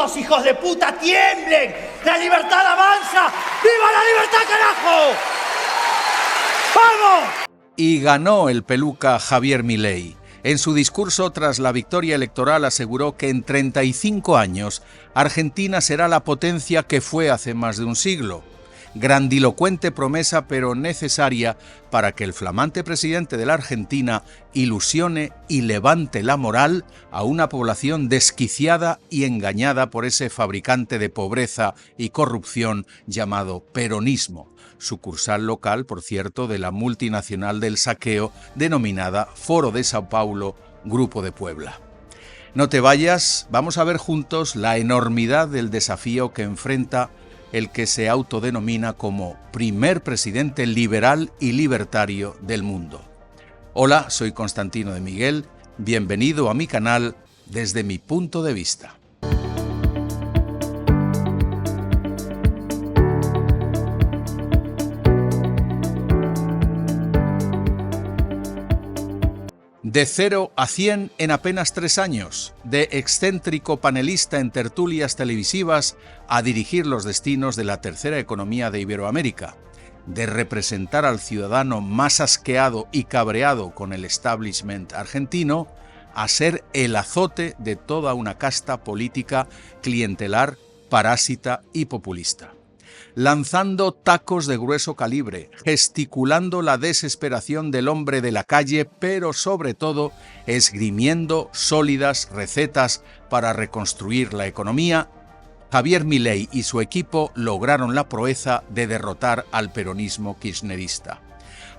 ¡Todos, hijos de puta, tiemblen! ¡La libertad avanza! ¡Viva la libertad, carajo! ¡Vamos! Y ganó el peluca Javier Milei. En su discurso tras la victoria electoral aseguró que en 35 años Argentina será la potencia que fue hace más de un siglo. Grandilocuente promesa, pero necesaria para que el flamante presidente de la Argentina ilusione y levante la moral a una población desquiciada y engañada por ese fabricante de pobreza y corrupción llamado peronismo, sucursal local, por cierto, de la multinacional del saqueo denominada Foro de Sao Paulo, Grupo de Puebla. No te vayas, vamos a ver juntos la enormidad del desafío que enfrenta el que se autodenomina como primer presidente liberal y libertario del mundo. Hola, soy Constantino de Miguel, bienvenido a mi canal Desde mi punto de vista. De 0 a 100 en apenas 3 años, de excéntrico panelista en tertulias televisivas a dirigir los destinos de la tercera economía de Iberoamérica, de representar al ciudadano más asqueado y cabreado con el establishment argentino, a ser el azote de toda una casta política clientelar, parásita y populista. Lanzando tacos de grueso calibre, gesticulando la desesperación del hombre de la calle, pero sobre todo esgrimiendo sólidas recetas para reconstruir la economía, Javier Milei y su equipo lograron la proeza de derrotar al peronismo kirchnerista.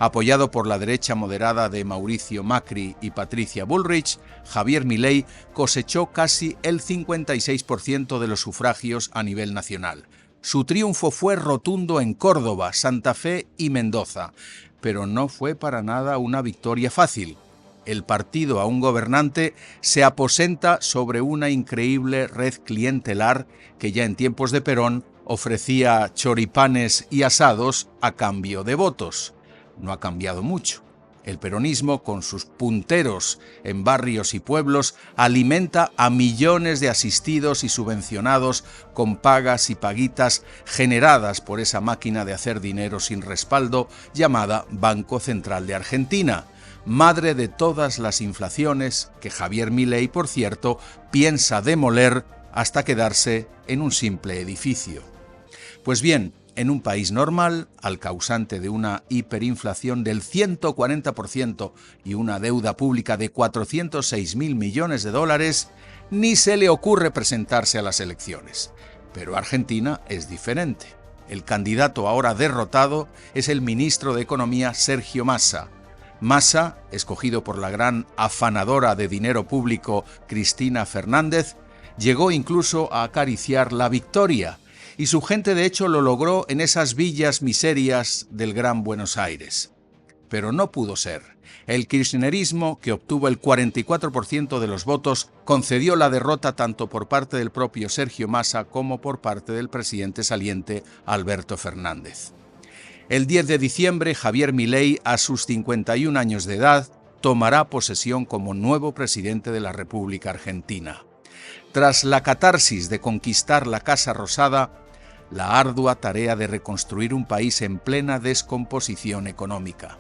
Apoyado por la derecha moderada de Mauricio Macri y Patricia Bullrich, Javier Milei cosechó casi el 56% de los sufragios a nivel nacional. Su triunfo fue rotundo en Córdoba, Santa Fe y Mendoza, pero no fue para nada una victoria fácil. El partido aún gobernante se aposenta sobre una increíble red clientelar que ya en tiempos de Perón ofrecía choripanes y asados a cambio de votos. No ha cambiado mucho. El peronismo, con sus punteros en barrios y pueblos, alimenta a millones de asistidos y subvencionados con pagas y paguitas generadas por esa máquina de hacer dinero sin respaldo llamada Banco Central de Argentina, madre de todas las inflaciones que Javier Milei, por cierto, piensa demoler hasta quedarse en un simple edificio. Pues bien, en un país normal, al causante de una hiperinflación del 140% y una deuda pública de 406.000 millones de dólares, ni se le ocurre presentarse a las elecciones. Pero Argentina es diferente. El candidato ahora derrotado es el ministro de Economía Sergio Massa. Massa, escogido por la gran afanadora de dinero público Cristina Fernández, llegó incluso a acariciar la victoria, y su gente de hecho lo logró en esas villas miserias del Gran Buenos Aires. Pero no pudo ser. El kirchnerismo, que obtuvo el 44% de los votos, concedió la derrota tanto por parte del propio Sergio Massa como por parte del presidente saliente Alberto Fernández. El 10 de diciembre, Javier Milei, a sus 51 años de edad, tomará posesión como nuevo presidente de la República Argentina. Tras la catarsis de conquistar la Casa Rosada, la ardua tarea de reconstruir un país en plena descomposición económica.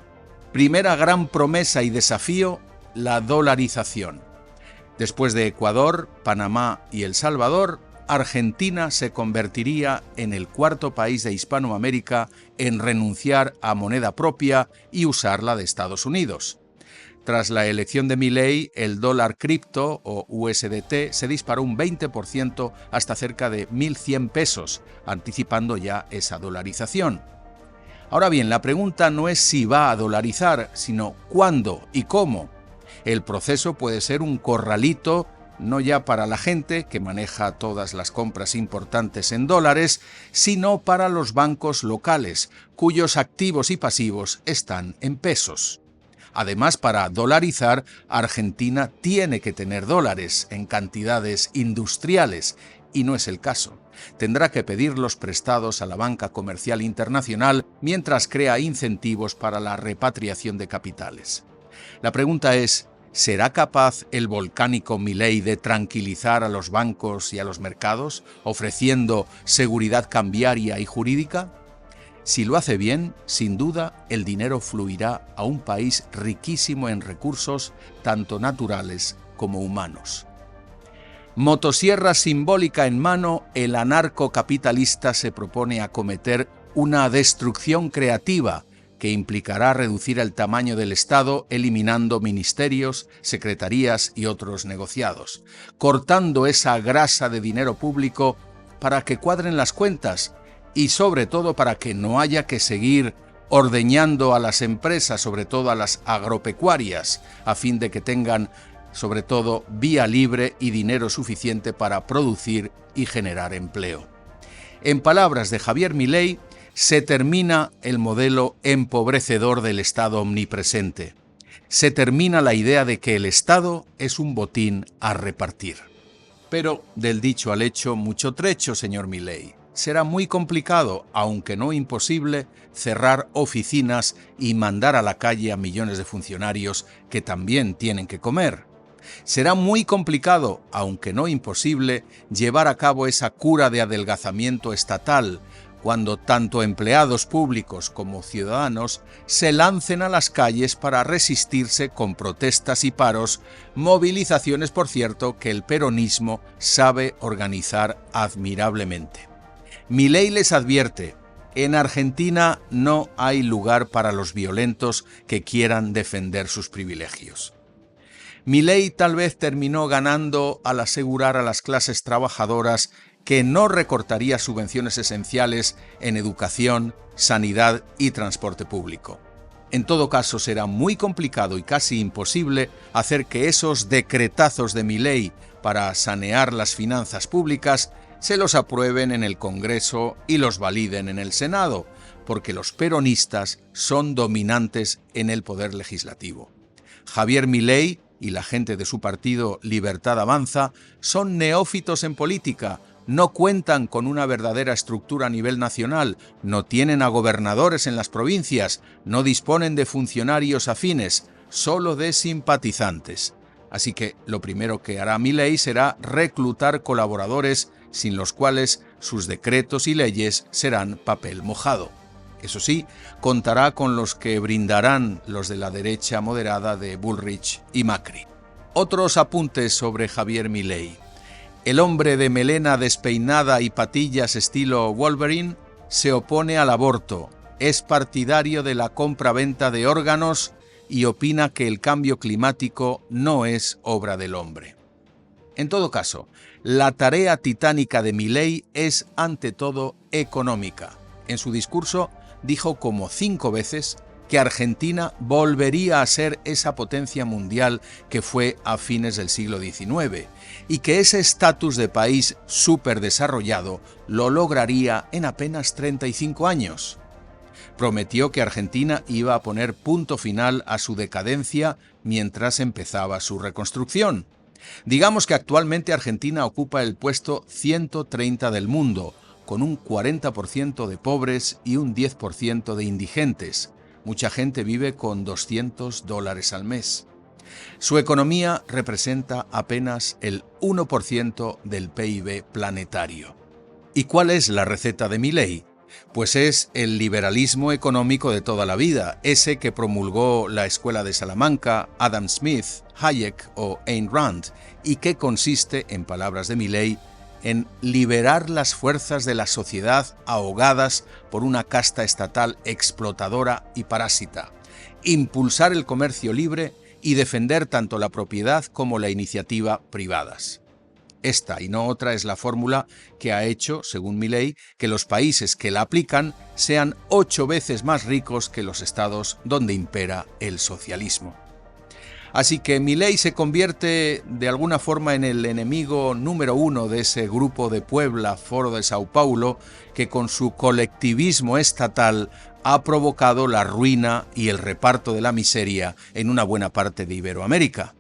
Primera gran promesa y desafío, la dolarización. Después de Ecuador, Panamá y El Salvador, Argentina se convertiría en el cuarto país de Hispanoamérica en renunciar a moneda propia y usar la de Estados Unidos. Tras la elección de Milei, el dólar cripto o USDT se disparó un 20% hasta cerca de 1.100 pesos, anticipando ya esa dolarización. Ahora bien, la pregunta no es si va a dolarizar, sino cuándo y cómo. El proceso puede ser un corralito, no ya para la gente que maneja todas las compras importantes en dólares, sino para los bancos locales, cuyos activos y pasivos están en pesos. Además, para dolarizar, Argentina tiene que tener dólares en cantidades industriales, y no es el caso. Tendrá que pedirlos prestados a la banca comercial internacional mientras crea incentivos para la repatriación de capitales. La pregunta es, ¿Será capaz el volcánico Milei de tranquilizar a los bancos y a los mercados, ofreciendo seguridad cambiaria y jurídica? Si lo hace bien, sin duda, el dinero fluirá a un país riquísimo en recursos, tanto naturales como humanos. Motosierra simbólica en mano, el anarcocapitalista se propone acometer una destrucción creativa que implicará reducir el tamaño del Estado eliminando ministerios, secretarías y otros negociados, cortando esa grasa de dinero público para que cuadren las cuentas y sobre todo para que no haya que seguir ordeñando a las empresas, sobre todo a las agropecuarias, a fin de que tengan sobre todo vía libre y dinero suficiente para producir y generar empleo. En palabras de Javier Milei, se termina el modelo empobrecedor del Estado omnipresente. Se termina la idea de que el Estado es un botín a repartir. Pero del dicho al hecho, mucho trecho, señor Milei. Será muy complicado, aunque no imposible, cerrar oficinas y mandar a la calle a millones de funcionarios que también tienen que comer. Será muy complicado, aunque no imposible, llevar a cabo esa cura de adelgazamiento estatal, cuando tanto empleados públicos como ciudadanos se lancen a las calles para resistirse con protestas y paros, movilizaciones, por cierto, que el peronismo sabe organizar admirablemente. Milei les advierte: en Argentina no hay lugar para los violentos que quieran defender sus privilegios. Milei tal vez terminó ganando al asegurar a las clases trabajadoras que no recortaría subvenciones esenciales en educación, sanidad y transporte público. En todo caso, será muy complicado y casi imposible hacer que esos decretazos de Milei para sanear las finanzas públicas se los aprueben en el Congreso y los validen en el Senado, porque los peronistas son dominantes en el poder legislativo. Javier Milei y la gente de su partido Libertad Avanza son neófitos en política, no cuentan con una verdadera estructura a nivel nacional, no tienen a gobernadores en las provincias, no disponen de funcionarios afines, solo de simpatizantes. Así que lo primero que hará Milei será reclutar colaboradores sin los cuales sus decretos y leyes serán papel mojado. Eso sí, contará con los que brindarán los de la derecha moderada de Bullrich y Macri. Otros apuntes sobre Javier Milei. El hombre de melena despeinada y patillas estilo Wolverine se opone al aborto, es partidario de la compra-venta de órganos y opina que el cambio climático no es obra del hombre. En todo caso, la tarea titánica de Milei es ante todo económica. En su discurso dijo como 5 veces que Argentina volvería a ser esa potencia mundial que fue a fines del siglo XIX y que ese estatus de país superdesarrollado lo lograría en apenas 35 años. Prometió que Argentina iba a poner punto final a su decadencia mientras empezaba su reconstrucción. Digamos que actualmente Argentina ocupa el puesto 130 del mundo, con un 40% de pobres y un 10% de indigentes. Mucha gente vive con $200 al mes. Su economía representa apenas el 1% del PIB planetario. ¿Y cuál es la receta de Milei? Pues es el liberalismo económico de toda la vida, ese que promulgó la Escuela de Salamanca, Adam Smith, Hayek o Ayn Rand, y que consiste, en palabras de Milei, en liberar las fuerzas de la sociedad ahogadas por una casta estatal explotadora y parásita, impulsar el comercio libre y defender tanto la propiedad como la iniciativa privadas. Esta y no otra es la fórmula que ha hecho, según Milei, que los países que la aplican sean 8 veces más ricos que los estados donde impera el socialismo. Así que Milei se convierte de alguna forma en el enemigo número 1 de ese grupo de Puebla, Foro de Sao Paulo, que con su colectivismo estatal ha provocado la ruina y el reparto de la miseria en una buena parte de Iberoamérica.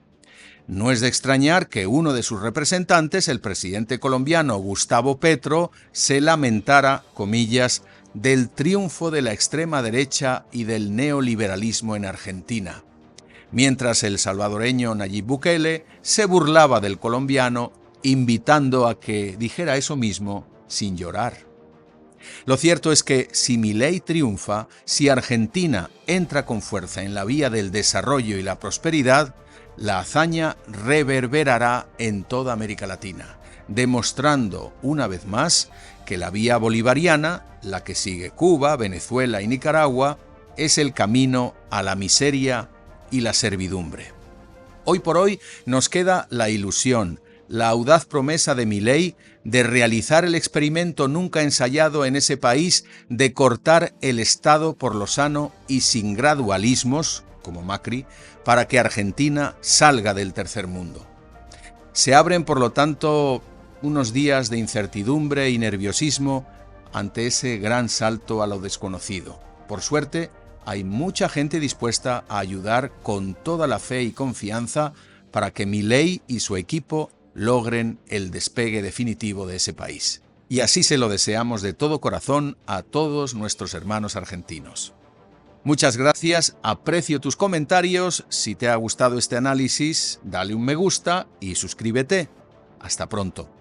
No es de extrañar que uno de sus representantes, el presidente colombiano Gustavo Petro, se lamentara, comillas, del triunfo de la extrema derecha y del neoliberalismo en Argentina. mientras el salvadoreño Nayib Bukele se burlaba del colombiano, invitando a que dijera eso mismo sin llorar. Lo cierto es que si Milei triunfa, si Argentina entra con fuerza en la vía del desarrollo y la prosperidad, la hazaña reverberará en toda América Latina, demostrando una vez más que la vía bolivariana, la que sigue Cuba, Venezuela y Nicaragua, es el camino a la miseria y la servidumbre. Hoy por hoy nos queda la ilusión, la audaz promesa de Milei de realizar el experimento nunca ensayado en ese país de cortar el Estado por lo sano y sin gradualismos, como Macri, para que Argentina salga del tercer mundo. Se abren, por lo tanto, unos días de incertidumbre y nerviosismo ante ese gran salto a lo desconocido. Por suerte, hay mucha gente dispuesta a ayudar con toda la fe y confianza para que Milei y su equipo logren el despegue definitivo de ese país. Y así se lo deseamos de todo corazón a todos nuestros hermanos argentinos. Muchas gracias, aprecio tus comentarios. Si te ha gustado este análisis, dale un me gusta y suscríbete. Hasta pronto.